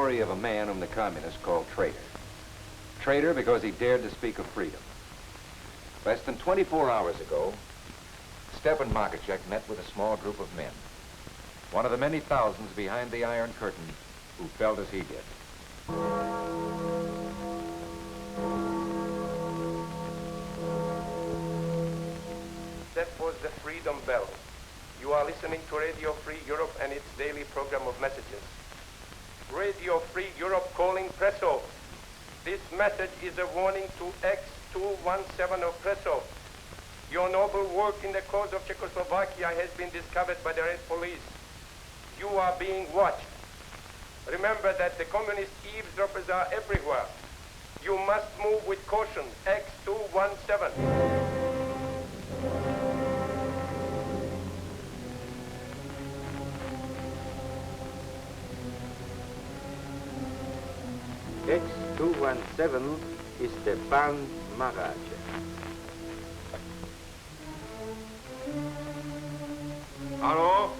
story of a man whom the communists called traitor. Traitor because he dared to speak of freedom. Less than 24 hours ago, Stepan Makachek met with a small group of men. One of the many thousands behind the Iron Curtain who felt as he did. That was the Freedom Bell. You are listening to Radio Free Europe and its daily program of messages. Radio Free Europe calling Pressov. This message is a warning to X217 of Pressov. Your noble work in the cause of Czechoslovakia has been discovered by the Red Police. You are being watched. Remember that the communist eavesdroppers are everywhere. You must move with caution. X217. X217 is Stepan Makachek. Ano,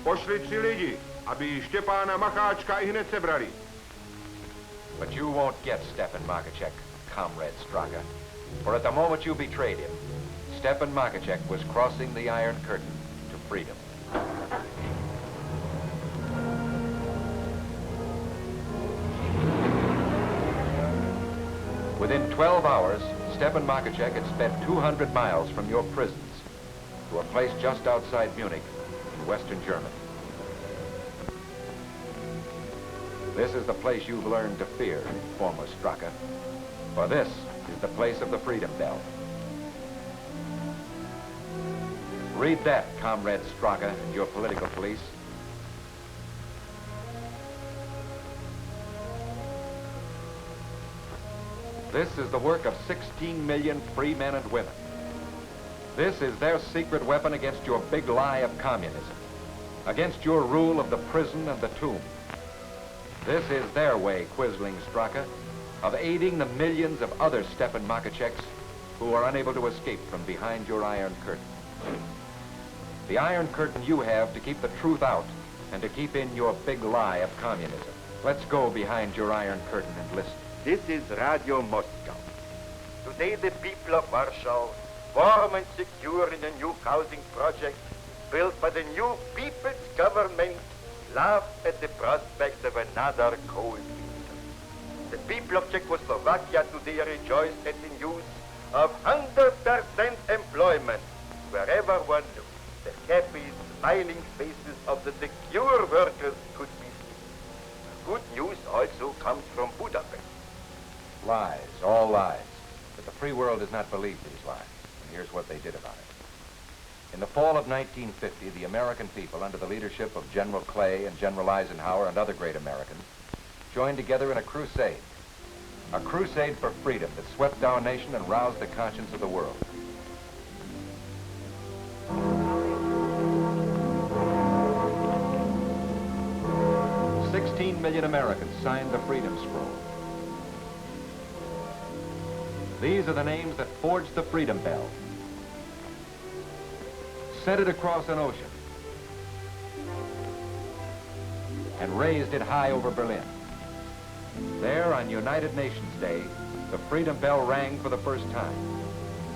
pošli 3 lidi, aby Štěpána Macháčka I hned sebrali. But you won't get Stepan Makachek, Comrade Straka. For at the moment you betrayed him, Stepan Makachek was crossing the Iron Curtain to freedom. Within 12 hours, Stepan Makachek had sped 200 miles from your prisons to a place just outside Munich in Western Germany. This is the place you've learned to fear, former Straka. For this is the place of the Freedom Bell. Read that, Comrade Straka and your political police. This is the work of 16 million free men and women. This is their secret weapon against your big lie of communism, against your rule of the prison and the tomb. This is their way, Quisling Straka, of aiding the millions of other Stepan Makacheks who are unable to escape from behind your Iron Curtain. The Iron Curtain you have to keep the truth out and to keep in your big lie of communism. Let's go behind your Iron Curtain and listen. This is Radio Moscow. Today the people of Warsaw, warm and secure in a new housing project built by the new people's government, laugh at the prospect of another cold winter. The people of Czechoslovakia today rejoice at the news of 100% employment wherever one looks. The happy, smiling faces of the secure workers could be seen. Good news also comes from Budapest. Lies, all lies. But the free world does not believe these lies. And here's what they did about it. In the fall of 1950, the American people, under the leadership of General Clay and General Eisenhower and other great Americans, joined together in a crusade. A crusade for freedom that swept our nation and roused the conscience of the world. $16 million Americans signed the Freedom Scroll. These are the names that forged the Freedom Bell, sent it across an ocean, and raised it high over Berlin. There, on United Nations Day, the Freedom Bell rang for the first time,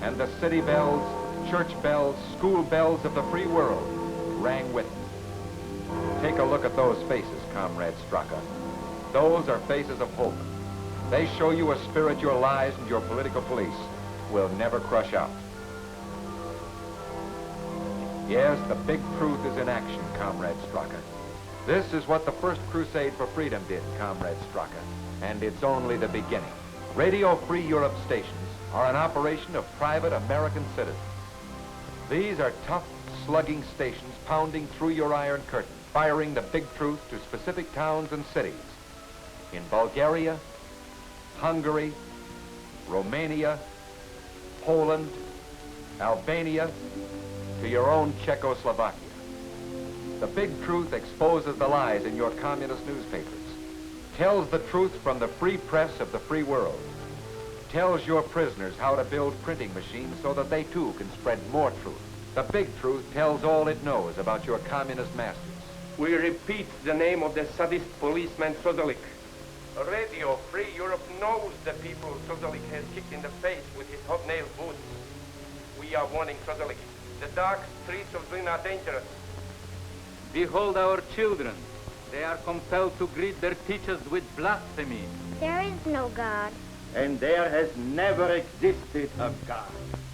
and the city bells, church bells, school bells of the free world rang with it. Take a look at those faces, Comrade Straka. Those are faces of hope. They show you a spirit your lies and your political police will never crush out. Yes, the big truth is in action, Comrade Straka. This is what the first crusade for freedom did, Comrade Straka, and it's only the beginning. Radio Free Europe stations are an operation of private American citizens. These are tough, slugging stations pounding through your Iron Curtain, firing the big truth to specific towns and cities in Bulgaria, Hungary, Romania, Poland, Albania, to your own Czechoslovakia. The big truth exposes the lies in your communist newspapers, tells the truth from the free press of the free world, tells your prisoners how to build printing machines so that they too can spread more truth. The big truth tells all it knows about your communist masters. We repeat the name of the sadist policeman Sodolik. Radio Free Europe knows the people Kruzalik has kicked in the face with his hobnail boots. We are warning Kruzalik. The dark streets of Zlin are dangerous. Behold our children. They are compelled to greet their teachers with blasphemy. There is no God. And there has never existed a God.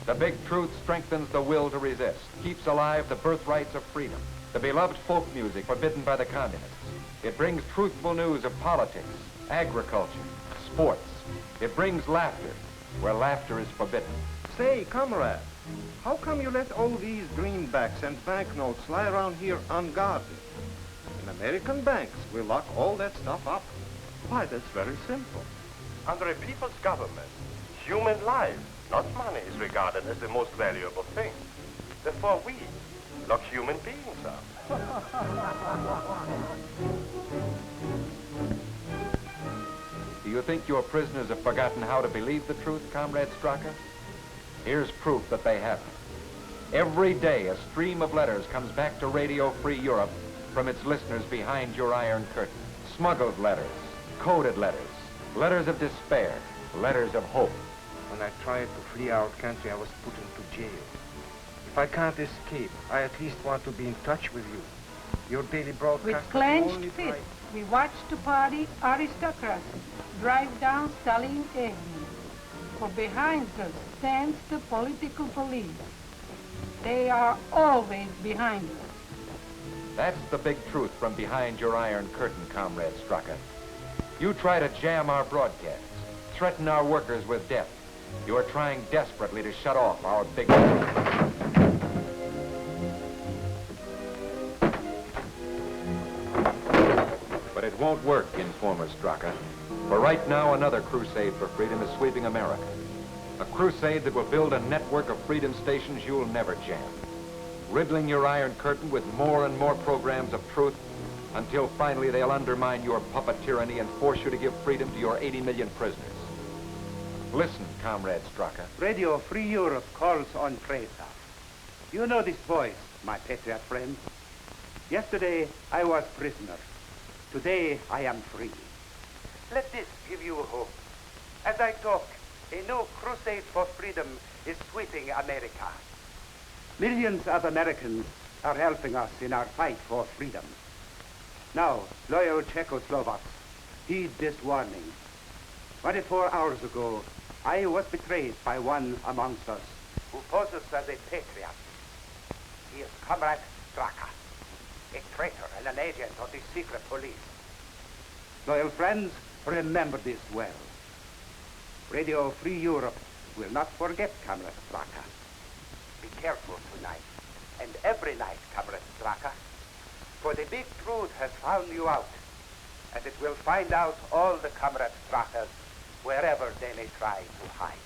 The big truth strengthens the will to resist, keeps alive the birthrights of freedom, the beloved folk music forbidden by the communists. It brings truthful news of politics, agriculture, sports. It brings laughter where laughter is forbidden. Say, comrade, how come you let all these greenbacks and banknotes lie around here unguarded? In American banks, we lock all that stuff up. Why, that's very simple. Under a people's government, human life, not money, is regarded as the most valuable thing. Therefore, we lock human beings up. Do you think your prisoners have forgotten how to believe the truth, Comrade Straka? Here's proof that they haven't. Every day, a stream of letters comes back to Radio Free Europe from its listeners behind your Iron Curtain. Smuggled letters, coded letters, letters of despair, letters of hope. When I tried to flee our country, I was put into jail. If I can't escape, I at least want to be in touch with you. Your daily broadcast. With clenched fists, we watch the party aristocracy drive down Stalin Avenue. For behind us stands the political police. They are always behind us. That's the big truth from behind your Iron Curtain, Comrade Straka. You try to jam our broadcasts, threaten our workers with death. You are trying desperately to shut off our big... But it won't work, Informer Straka. For right now, another crusade for freedom is sweeping America. A crusade that will build a network of freedom stations you'll never jam, riddling your Iron Curtain with more and more programs of truth until finally they'll undermine your puppet tyranny and force you to give freedom to your 80 million prisoners. Listen, Comrade Straka. Radio Free Europe calls on Presa. You know this voice, my patriot friend. Yesterday, I was prisoner. Today, I am free. Let this give you hope. As I talk, a new crusade for freedom is sweeping America. Millions of Americans are helping us in our fight for freedom. Now, loyal Czechoslovaks, heed this warning. 24 hours ago, I was betrayed by one amongst us who poses as a patriot. He is Comrade Straka, a traitor and an agent of the secret police. Loyal friends, remember this well. Radio Free Europe will not forget Comrade Straka. Be careful tonight, and every night, Comrade Straka, for the big truth has found you out, and it will find out all the Comrade Strakas wherever they may try to hide.